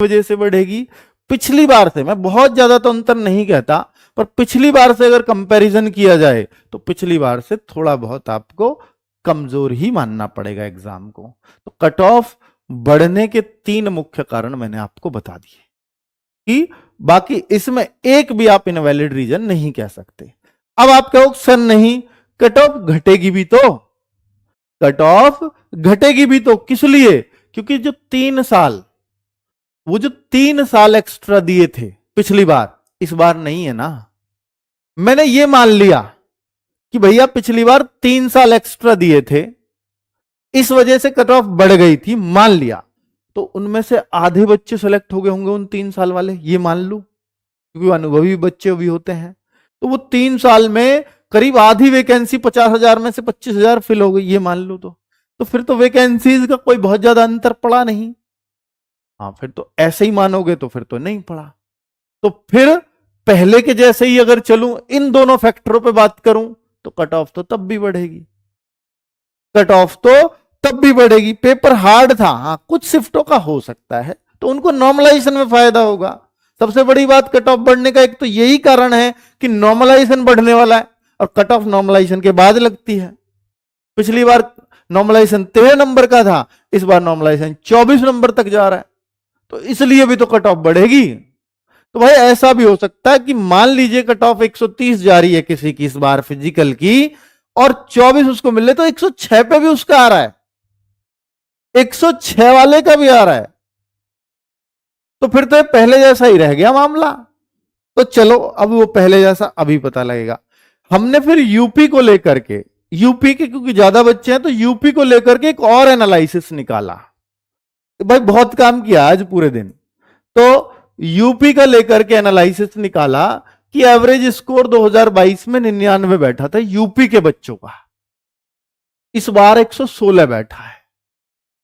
वजह से बढ़ेगी, पिछली बार से, मैं बहुत ज्यादा तो अंतर नहीं कहता, पर पिछली बार से अगर कंपैरिजन किया जाए तो पिछली बार से थोड़ा बहुत आपको कमजोर ही मानना पड़ेगा एग्जाम को। तो कट ऑफ बढ़ने के 3 मुख्य कारण मैंने आपको बता दिए कि बाकी इसमें एक भी आप इनवैलिड रीजन नहीं कह सकते। अब आप कहो सर नहीं, कट ऑफ घटेगी भी तो, कट ऑफ घटेगी भी तो, किस लिए? क्योंकि जो 3 साल, वो जो 3 साल एक्स्ट्रा दिए थे पिछली बार, इस बार नहीं है ना। मैंने ये मान लिया कि भैया पिछली बार 3 साल एक्स्ट्रा दिए थे, इस वजह से कट ऑफ बढ़ गई थी, मान लिया। तो उनमें से आधे बच्चे सेलेक्ट हो गए होंगे उन 3 साल वाले, ये मान लू, क्योंकि अनुभवी बच्चे भी होते हैं। तो वो 3 साल में करीब आधी वैकेंसी 50,000 में से 25,000 फिल हो गई, ये मान लो। तो फिर तो वैकेंसीज का कोई बहुत ज्यादा अंतर पड़ा नहीं। हाँ, फिर तो ऐसे ही मानोगे तो फिर तो नहीं पड़ा। तो फिर पहले के जैसे ही अगर चलूं, इन दोनों फैक्टरों पे बात करूं, तो कट ऑफ तो तब भी बढ़ेगी, कट ऑफ तो तब भी बढ़ेगी। पेपर हार्ड था, हाँ कुछ शिफ्टों का हो सकता है, तो उनको नॉर्मलाइजेशन में फायदा होगा। सबसे बड़ी बात कट ऑफ बढ़ने का एक तो यही कारण है कि नॉर्मलाइजेशन बढ़ने वाला है, और कट ऑफ नॉर्मलाइजेशन के बाद लगती है। पिछली बार नॉर्मलाइजेशन 13 नंबर का था, इस बार नॉर्मलाइजेशन 24 नंबर तक जा रहा है, तो इसलिए भी तो कट ऑफ बढ़ेगी। तो भाई ऐसा भी हो सकता है कि मान लीजिए कट ऑफ 130 जा रही है किसी की इस बार फिजिकल की, और 24 उसको मिले, तो 106 पे भी उसका आ रहा है, 106 वाले का भी आ रहा है, तो फिर तो पहले जैसा ही रह गया मामला। तो चलो अब वो पहले जैसा अभी पता लगेगा। हमने फिर यूपी को लेकर के, यूपी के क्योंकि ज्यादा बच्चे हैं, तो यूपी को लेकर के एक और एनालिसिस निकाला। भाई बहुत काम किया आज पूरे दिन। तो यूपी का लेकर के एनालिसिस निकाला कि एवरेज स्कोर 2022 में 99 बैठा था यूपी के बच्चों का, इस बार 116 बैठा है।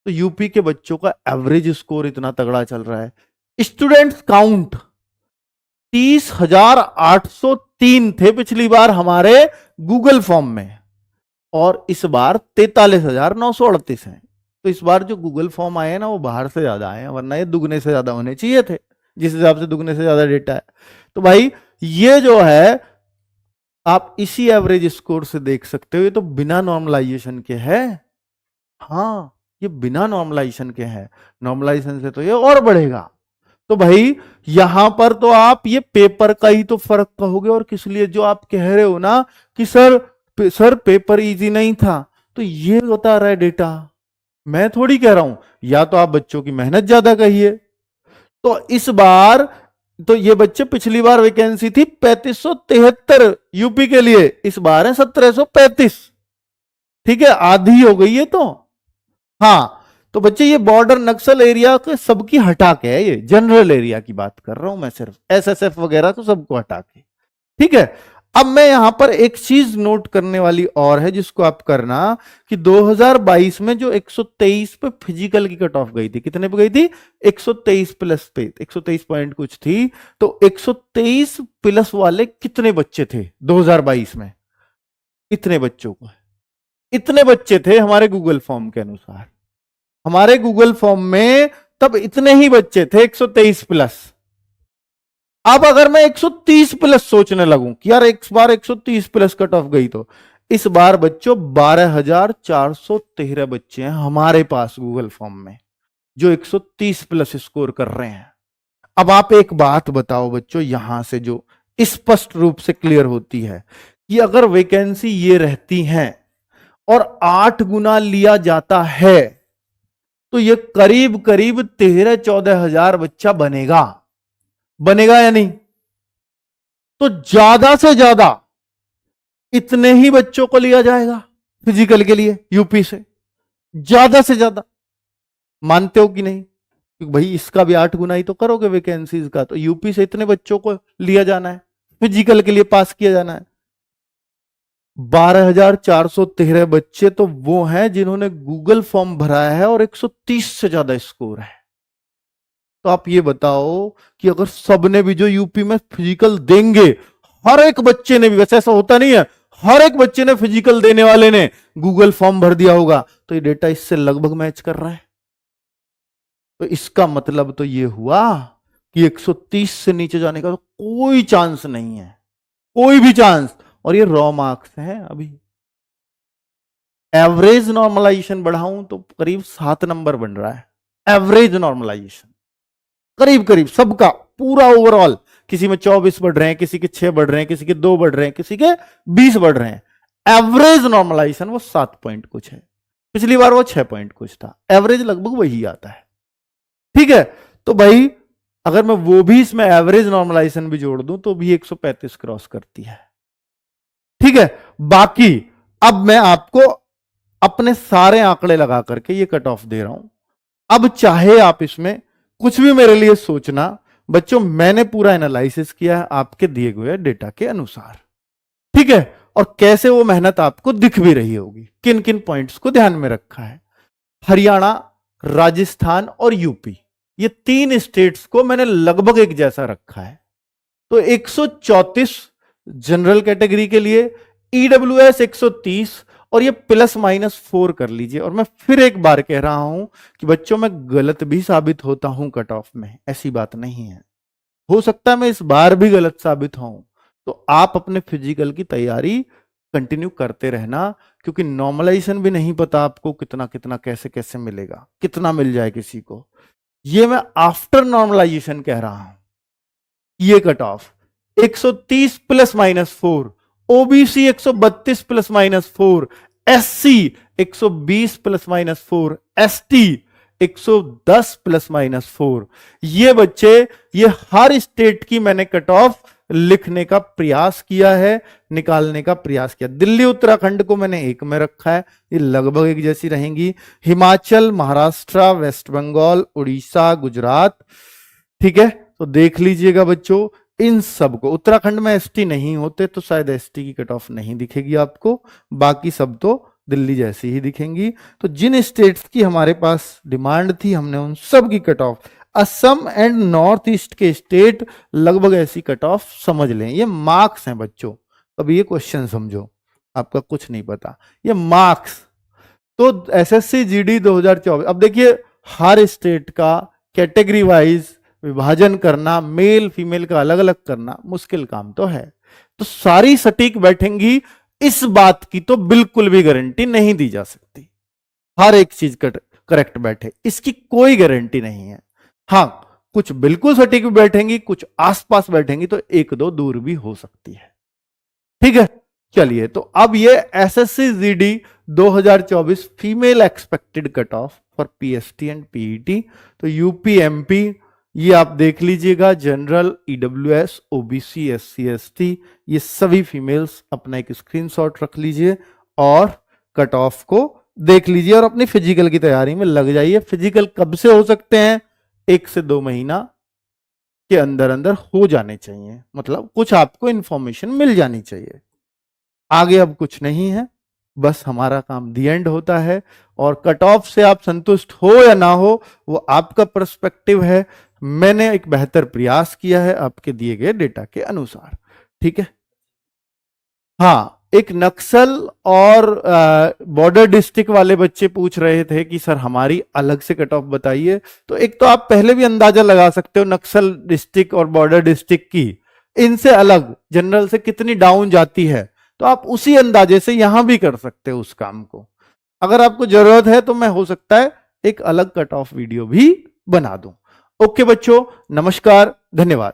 तो यूपी के बच्चों का एवरेज स्कोर इतना तगड़ा चल रहा है। स्टूडेंट्स काउंट 30,803 थे पिछली बार हमारे गूगल फॉर्म में, और इस बार 43,938 हैं। तो इस बार जो गूगल फॉर्म आए हैं ना, वो बाहर से ज्यादा आए हैं, वरना ये दुगने से ज्यादा होने चाहिए थे, जिस हिसाब से दुगने से ज्यादा डेटा है। तो भाई ये जो है आप इसी एवरेज स्कोर से देख सकते हो, ये तो बिना नॉर्मलाइजेशन के है। हाँ, ये बिना नॉर्मलाइजेशन के है, नॉर्मलाइजेशन से तो ये और बढ़ेगा। तो भाई यहां पर तो आप ये पेपर का ही तो फर्क कहोगे, और किस लिए जो आप कह रहे हो ना कि सर पेपर इजी नहीं था, तो ये बता रहा है डेटा, मैं थोड़ी कह रहा हूं। या तो आप बच्चों की मेहनत ज्यादा कहिए। तो इस बार तो ये बच्चे, पिछली बार वैकेंसी थी 3573 यूपी के लिए, इस बार है 1735, ठीक है, आधी हो गई है। तो हाँ, तो बच्चे ये बॉर्डर नक्सल एरिया के सबकी हटा के है, ये जनरल एरिया की बात कर रहा हूं मैं, सिर्फ एसएसएफ वगैरह तो सबको हटा के, ठीक है। अब मैं यहां पर एक चीज नोट करने वाली और है जिसको आप करना, कि 2022 में जो 123 पे फिजिकल की कट ऑफ गई थी, कितने पे गई थी? 123 प्लस पे, 123 पॉइंट कुछ थी। तो 123 प्लस वाले कितने बच्चे थे 2022 में? इतने बच्चों को, इतने बच्चे थे हमारे गूगल फॉर्म के अनुसार, हमारे गूगल फॉर्म में तब इतने ही बच्चे थे 123 प्लस। अब अगर मैं 130 प्लस सोचने लगूं कि यार एक बार 130 प्लस कट ऑफ गई, तो इस बार बच्चों 12,413 बच्चे हैं हमारे पास गूगल फॉर्म में जो 130 प्लस स्कोर कर रहे हैं। अब आप एक बात बताओ बच्चों, यहां से जो स्पष्ट रूप से क्लियर होती है कि अगर वैकेंसी ये रहती है और 8 गुना लिया जाता है, तो ये करीब करीब 13-14 हजार बच्चा बनेगा, बनेगा या नहीं? तो ज्यादा से ज्यादा इतने ही बच्चों को लिया जाएगा फिजिकल के लिए यूपी से, ज्यादा से ज्यादा। मानते हो कि नहीं? क्योंकि भाई इसका भी 8 गुना ही तो करोगे वैकेंसीज का, तो यूपी से इतने बच्चों को लिया जाना है, फिजिकल के लिए पास किया जाना है। 12,413 बच्चे तो वो हैं जिन्होंने गूगल फॉर्म भरा है और 130 से ज्यादा स्कोर है। तो आप ये बताओ कि अगर सबने भी जो यूपी में फिजिकल देंगे, हर एक बच्चे ने भी, वैसे ऐसा होता नहीं है, हर एक बच्चे ने फिजिकल देने वाले ने गूगल फॉर्म भर दिया होगा, तो ये डेटा इससे लगभग मैच कर रहा है। तो इसका मतलब तो ये हुआ कि 130 से नीचे जाने का तो कोई चांस नहीं है, कोई भी चांस। और ये रॉ मार्क्स है अभी। एवरेज नॉर्मलाइजेशन बढ़ाऊं तो करीब 7 नंबर बन रहा है, एवरेज नॉर्मलाइजेशन करीब करीब सबका पूरा ओवरऑल। किसी में 24 बढ़ रहे हैं, किसी के 6 बढ़ रहे हैं, किसी के 2 बढ़ रहे हैं, किसी के 20 बढ़ रहे हैं। एवरेज नॉर्मलाइजेशन वो 7 पॉइंट कुछ है, पिछली बार वो 6 पॉइंट कुछ था, एवरेज लगभग वही आता है। ठीक है, तो भाई अगर मैं वो भी इसमें एवरेज नॉर्मलाइजेशन भी जोड़ दूं तो भी 135 क्रॉस करती है। ठीक है, बाकी अब मैं आपको अपने सारे आंकड़े लगा करके ये कट ऑफ दे रहा हूं। अब चाहे आप इसमें कुछ भी मेरे लिए सोचना, बच्चों मैंने पूरा एनालिसिस किया है आपके दिए हुए डेटा के अनुसार। ठीक है, और कैसे वो मेहनत आपको दिख भी रही होगी, किन किन पॉइंट्स को ध्यान में रखा है। हरियाणा, राजस्थान और यूपी, ये 3 स्टेट्स को मैंने लगभग एक जैसा रखा है। तो 134 जनरल कैटेगरी के लिए, ईडब्ल्यूएस 130, और ये ±4 कर लीजिए। और मैं फिर एक बार कह रहा हूं कि बच्चों मैं गलत भी साबित होता हूं कट ऑफ में, ऐसी बात नहीं है, हो सकता है मैं इस बार भी गलत साबित हूं। तो आप अपने फिजिकल की तैयारी कंटिन्यू करते रहना, क्योंकि नॉर्मलाइजेशन भी नहीं पता आपको कितना कितना कैसे कैसे मिलेगा, कितना मिल जाए किसी को। ये मैं आफ्टर नॉर्मलाइजेशन कह रहा हूं। ये cut off 130 ±4, OBC 132 ±4, SC 120 ±4, ST 110 ±4। ये बच्चे, ये हर स्टेट की मैंने कट ऑफ लिखने का प्रयास किया है, निकालने का प्रयास किया। दिल्ली उत्तराखंड को मैंने 1 में रखा है, ये लगभग एक जैसी रहेंगी। हिमाचल, महाराष्ट्र, वेस्ट बंगाल, उड़ीसा, गुजरात, ठीक है, तो देख लीजिएगा बच्चों इन सब को। उत्तराखंड में एसटी नहीं होते तो शायद एसटी की कट ऑफ नहीं दिखेगी आपको, बाकी सब तो दिल्ली जैसी ही दिखेंगी। तो जिन स्टेट्स की हमारे पास डिमांड थी हमने उन सब की cut off, Assam and north east के स्टेट लगभग ऐसी कट ऑफ समझ लें। ये मार्क्स हैं बच्चों, अब ये क्वेश्चन समझो, आपका कुछ नहीं पता, ये मार्क्स। तो एसएससी जीडी 2024, अब देखिए हर स्टेट का कैटेगरी वाइज विभाजन करना, मेल फीमेल का अलग अलग करना मुश्किल काम तो है। तो सारी सटीक बैठेंगी इस बात की तो बिल्कुल भी गारंटी नहीं दी जा सकती, हर एक चीज करेक्ट बैठे इसकी कोई गारंटी नहीं है। हाँ, कुछ बिल्कुल सटीक भी बैठेंगी, कुछ आसपास बैठेंगी, तो 1-2 दूर भी हो सकती है। ठीक है, चलिए तो अब ये SSC GD 2024 female expected cut off for PST and PET. तो यूपी, एमपी ये आप देख लीजिएगा, general, EWS, OBC, SC, ST, ये सभी फीमेल्स अपना एक स्क्रीनशॉट रख लीजिए और कट ऑफ को देख लीजिए और अपनी फिजिकल की तैयारी में लग जाइए। फिजिकल कब से हो सकते हैं? 1 से 2 महीना के अंदर अंदर हो जाने चाहिए, मतलब कुछ आपको इंफॉर्मेशन मिल जानी चाहिए। आगे अब कुछ नहीं है, बस हमारा काम दी एंड होता है। और कट ऑफ से आप संतुष्ट हो या ना हो वो आपका पर्सपेक्टिव है। मैंने एक बेहतर प्रयास किया है आपके दिए गए डेटा के अनुसार। ठीक है, हाँ, एक नक्सल और बॉर्डर डिस्ट्रिक्ट वाले बच्चे पूछ रहे थे कि सर हमारी अलग से कट ऑफ बताइए। तो एक तो आप पहले भी अंदाजा लगा सकते हो नक्सल डिस्ट्रिक्ट और बॉर्डर डिस्ट्रिक्ट की, इनसे अलग जनरल से कितनी डाउन जाती है, तो आप उसी अंदाजे से यहां भी कर सकते हो उस काम को। अगर आपको जरूरत है तो मैं हो सकता है एक अलग कट ऑफ वीडियो भी बना दूं। ओके बच्चों, नमस्कार, धन्यवाद।